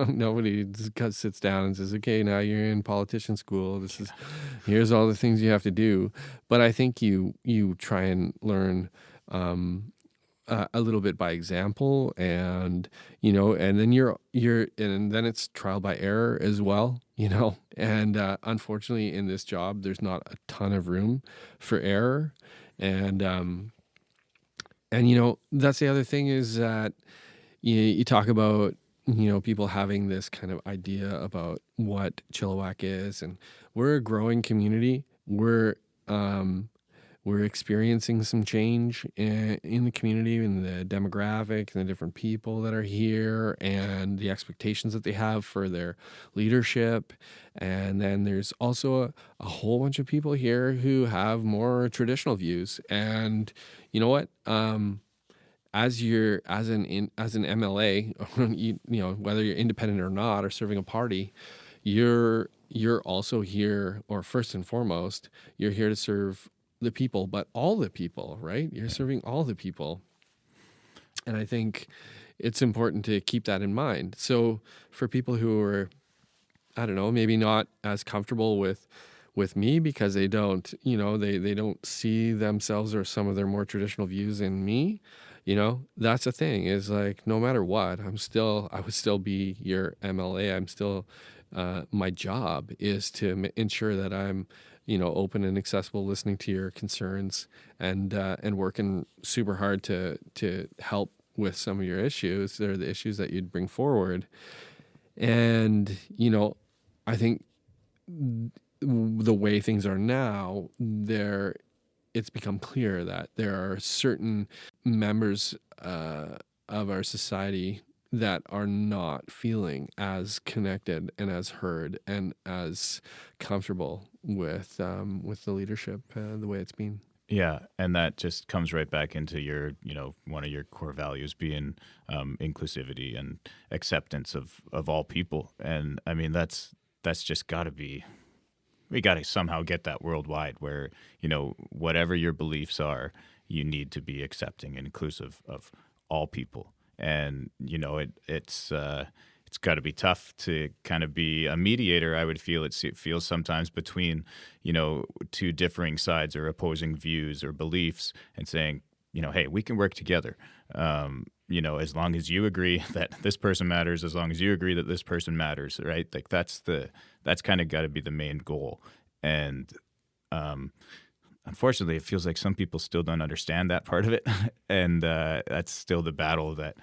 Speaker 3: Nobody just sits down and says, okay, now you're in politician school. Here's all the things you have to do. But I think you try and learn a little bit by example, and and then it's trial by error as well, and unfortunately in this job there's not a ton of room for error, and that's the other thing, is that you talk about people having this kind of idea about what Chilliwack is, and we're a growing community. We're experiencing some change in the community, in the demographic, and the different people that are here, and the expectations that they have for their leadership. And then there's also a whole bunch of people here who have more traditional views. And you know what? As an MLA, whether you're independent or not, or serving a party, you're also here, or first and foremost, you're here to serve the people, but all the people, right? You're serving all the people. And I think it's important to keep that in mind. So for people who are, I don't know, maybe not as comfortable with me because they don't, they don't see themselves or some of their more traditional views in me, that's the thing, is like, no matter what, I would still be your MLA. I'm still, my job is to ensure that I'm, open and accessible, listening to your concerns, and working super hard to help with some of your issues. They're the issues that you'd bring forward. And, I think the way things are now, it's become clear that there are certain members of our society that are not feeling as connected and as heard and as comfortable with the leadership the way it's been.
Speaker 1: Yeah, and that just comes right back into your, one of your core values being inclusivity and acceptance of all people. And I mean, that's just got to be we got to somehow get that worldwide where, whatever your beliefs are, you need to be accepting and inclusive of all people. And, it's got to be tough to kind of be a mediator. I would feel it feels sometimes between, two differing sides or opposing views or beliefs, and saying, hey, we can work together. As long as you agree that this person matters, as long as you agree that this person matters, right? Like that's kind of got to be the main goal. And unfortunately, it feels like some people still don't understand that part of it, and that's still the battle that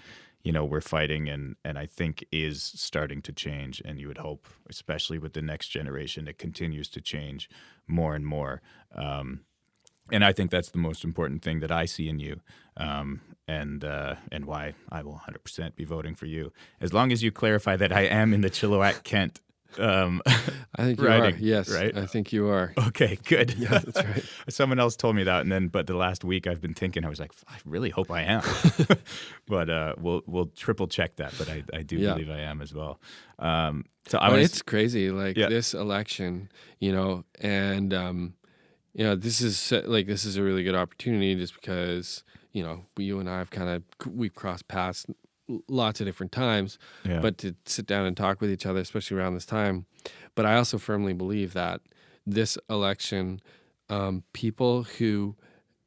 Speaker 1: we're fighting, and I think is starting to change. And you would hope, especially with the next generation, it continues to change more and more. And I think that's the most important thing that I see in you, and why I will 100% be voting for you, as long as you clarify that I am in the Chilliwack, Kent.
Speaker 3: I think you
Speaker 1: riding,
Speaker 3: are. Yes,
Speaker 1: right?
Speaker 3: I think you are.
Speaker 1: Okay, good.
Speaker 3: Yeah, that's right.
Speaker 1: Someone else told me that, but the last week I've been thinking, I was like, I really hope I am. But we'll triple check that. But I do believe I am as well.
Speaker 3: It's crazy, this election, and this is a really good opportunity, just because you and I have we've crossed paths lots of different times, but to sit down and talk with each other, especially around this time. But I also firmly believe that this election, people who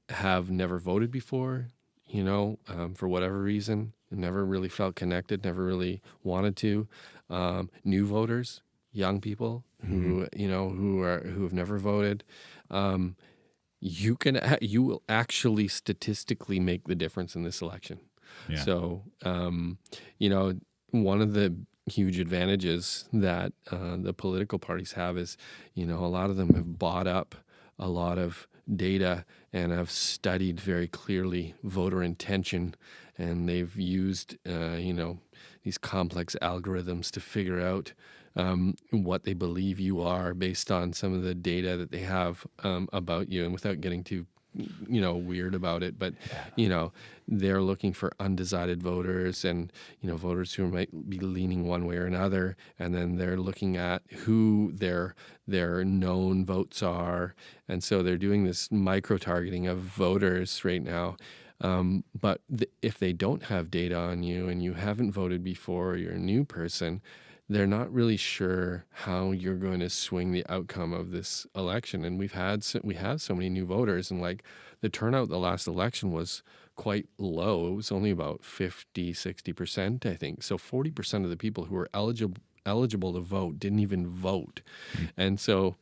Speaker 3: have never voted before, for whatever reason, never really felt connected, never really wanted to, new voters, young people who have never voted, you will actually statistically make the difference in this election. Yeah. So, one of the huge advantages that the political parties have is, a lot of them have bought up a lot of data and have studied very clearly voter intention, and they've used, these complex algorithms to figure out what they believe you are based on some of the data that they have about you, and without getting too weird about it, but they're looking for undecided voters, and voters who might be leaning one way or another, and then they're looking at who their known votes are, and so they're doing this micro targeting of voters right now. But if they don't have data on you and you haven't voted before, or you're a new person, they're not really sure how you're going to swing the outcome of this election. And we have so many new voters, and the turnout the last election was quite low. It was only about 50-60%, I think. So 40% of the people who were eligible to vote didn't even vote. And so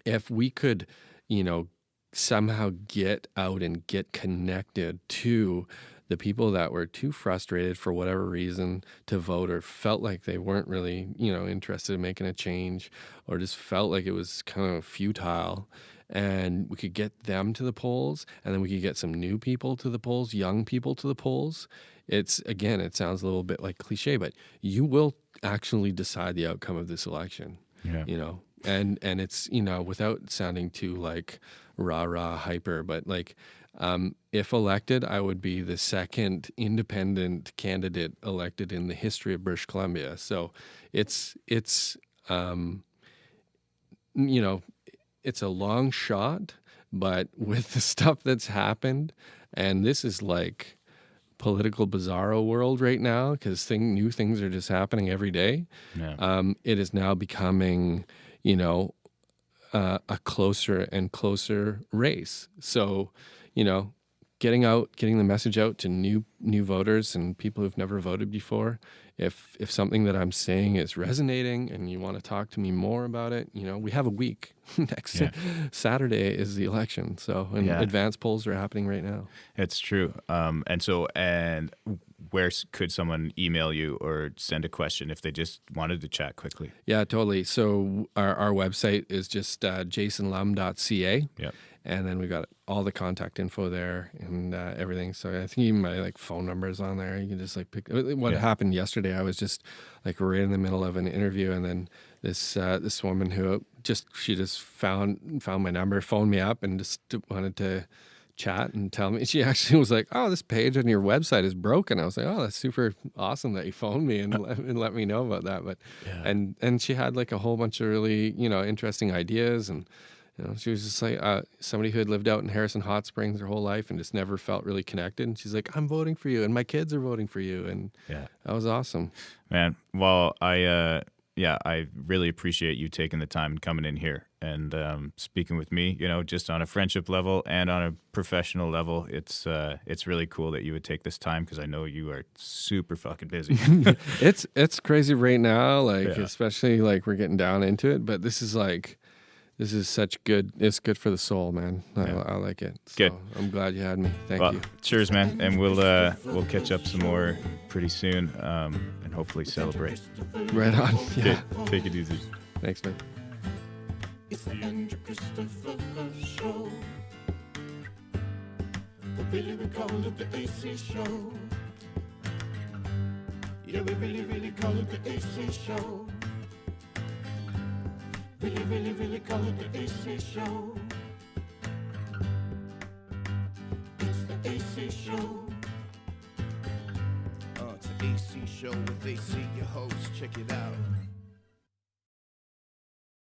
Speaker 3: if we could, somehow get out and get connected to the people that were too frustrated for whatever reason to vote, or felt like they weren't really, interested in making a change, or just felt like it was kind of futile, and we could get them to the polls, and then we could get some new people to the polls, young people to the polls. It sounds a little bit like cliche, but you will actually decide the outcome of this election. Yeah. And it's, without sounding too rah-rah hyper, but if elected, I would be the second independent candidate elected in the history of British Columbia. So it's a long shot, but with the stuff that's happened, and this is political bizarro world right now, because new things are just happening every day. Yeah. It is now becoming, a closer and closer race. So, getting the message out to new voters and people who've never voted before. If something that I'm saying is resonating and you want to talk to me more about it, we have a week. Next Saturday is the election. So, advance polls are happening right now.
Speaker 1: It's true. And where could someone email you or send a question if they just wanted to chat quickly?
Speaker 3: Yeah, totally. So our website is just jasonlum.ca. Yep. And then we've got all the contact info there and everything. So I think even my phone number is on there. You can just pick. What happened yesterday, I was just right in the middle of an interview, and then this woman who she just found my number, phoned me up, and just wanted to chat and tell me. She actually was like, "Oh, this page on your website is broken." I was like, "Oh, that's super awesome that you phoned me and let me know about that." But and she had like a whole bunch of really interesting ideas, and she was just like somebody who had lived out in Harrison Hot Springs their whole life and just never felt really connected. And she's like, "I'm voting for you, and my kids are voting for you," and that was awesome,
Speaker 1: man. Well, I really appreciate you taking the time and coming in here and speaking with me, just on a friendship level and on a professional level. It's really cool that you would take this time, because I know you are super fucking busy.
Speaker 3: It's crazy right now, especially like we're getting down into it, but this is such good. It's good for the soul, man. I like it. So
Speaker 1: good.
Speaker 3: I'm glad you had me. Thank you.
Speaker 1: Cheers, man. And we'll catch up some more pretty soon, and hopefully celebrate.
Speaker 3: Right on. Yeah.
Speaker 1: Take it easy.
Speaker 3: Thanks, man.
Speaker 2: It's the Andrew Christopher Show. Or really we call it the AC Show. Yeah, we really call it the AC Show. Really call it the AC Show. It's the AC Show. It's the AC Show with AC, your host. Check it out.